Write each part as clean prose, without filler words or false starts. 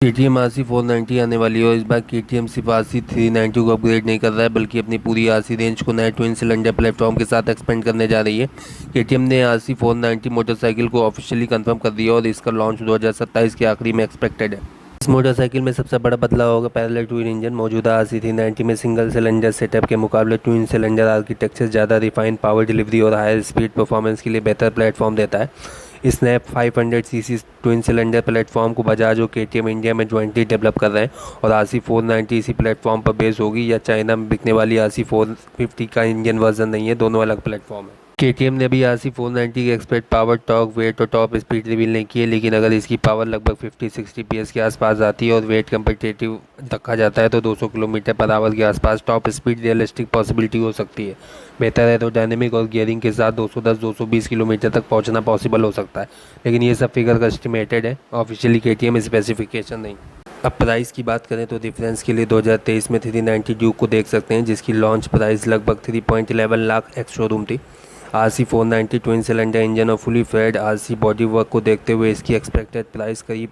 KTM RC 490 आने वाली है और इस बार KTM सिर्फ RC 390 को अपग्रेड नहीं कर रहा है बल्कि अपनी पूरी RC रेंज को नए ट्विन सिलेंडर प्लेटफॉर्म के साथ एक्सपेंड करने जा रही है। KTM ने RC 490 मोटरसाइकिल को ऑफिशियली कंफर्म कर दिया और इसका लॉन्च 2027 के आखिरी में एक्सपेक्टेड है। इस मोटरसाइकिल में सबसे बड़ा बदलाव होगा पैरेलल ट्विन इंजन। मौजूदा RC 390 में सिंगल सिलेंडर सेटअप के मुकाबले ट्विन सिलेंडर आर्किटेक्चर ज़्यादा रिफाइंड पावर डिलीवरी और हायर स्पीड परफॉर्मेंस के लिए बेहतर प्लेटफॉर्म देता है। इस नए 500 सीसी ट्विन सिलेंडर प्लेटफॉर्म को बजाज और KTM इंडिया में जॉइंटली डेवलप कर रहे हैं और RC 490 इसी प्लेटफॉर्म पर बेस होगी। या चाइना में बिकने वाली RC 450 का इंडियन वर्जन नहीं है, दोनों अलग प्लेटफॉर्म है। KTM ने अभी RC 490 की एक्सपेक्ट पावर, टॉर्क, वेट और टॉप स्पीड रिवील नहीं की है, लेकिन अगर इसकी पावर लगभग 50-60 PS के आसपास आती है और वेट कंपेटिटिव रखा जाता है तो 200 किलोमीटर पर आवर के आसपास टॉप स्पीड रियलिस्टिक पॉसिबिलिटी हो सकती है। बेहतर एरोडायनेमिक और गियरिंग के साथ 210-220 किलोमीटर तक पहुंचना पॉसिबल हो सकता है, लेकिन ये सब फिगर एस्टिमेटेड है, ऑफिशियली KTM स्पेसिफिकेशन नहीं। अब प्राइस की बात करें तो डिफरेंस के लिए 2023 में 390 ड्यूक को देख सकते हैं, जिसकी लॉन्च प्राइस लगभग 3.11 लाख एक्स शोरूम थी। RC 490 ट्विन सिलेंडर इंजन और fully faired RC body work को देखते हुए इसकी एक्सपेक्टेड प्राइस करीब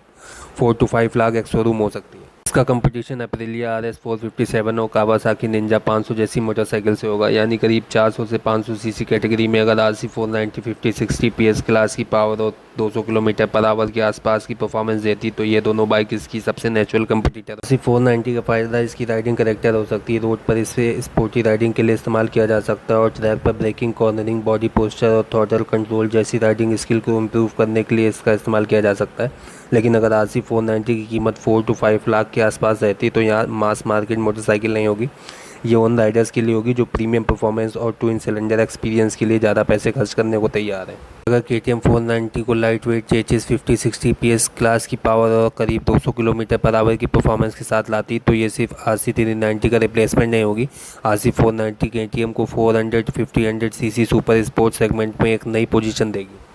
4 to 5 लाख एक्स शोरूम हो सकती है। इसका कंपटीशन अप्रिलिया RS 457 और कावासाकी निंजा 500 जैसी मोटरसाइकिल से होगा, यानी करीब 400 से 500 सीसी कैटेगरी में अगर RC 490 50-60 PS क्लास की पावर और 200 किलोमीटर पर आवर के आसपास की परफॉर्मेंस देती तो ये दोनों बाइक इसकी सबसे नेचुरल कंपटीटर। RC 490 का फ़ायदा इसकी राइडिंग करेक्टर हो सकती है। रोड पर इसे स्पोर्टी राइडिंग के लिए इस्तेमाल किया जा सकता है और ट्रैक पर ब्रेकिंग, कॉर्नरिंग, बॉडी पोस्चर और थ्रॉटल कंट्रोल जैसी राइडिंग स्किल को इम्प्रूव करने के लिए इसका इस्तेमाल किया जा सकता है। लेकिन अगर RC 490 की कीमत 4 to 5 लाख के आसपास रहती तो यहाँ मास मार्केट मोटरसाइकिल नहीं होगी, ये ओन राइडर्स के लिए होगी जो प्रीमियम परफॉर्मेंस और ट्विन सिलेंडर एक्सपीरियंस के लिए ज़्यादा पैसे खर्च करने को तैयार है। अगर KTM 490 को light weight chassis 50-60 PS class की पावर और करीब 200 किलोमीटर पर आवर की परफॉर्मेंस के साथ लाती तो ये सिर्फ RC 390 का रिप्लेसमेंट नहीं होगी। RC 490 KTM को 400-500 सीसी सुपर स्पोर्ट्स सेगमेंट में एक नई पोजीशन देगी।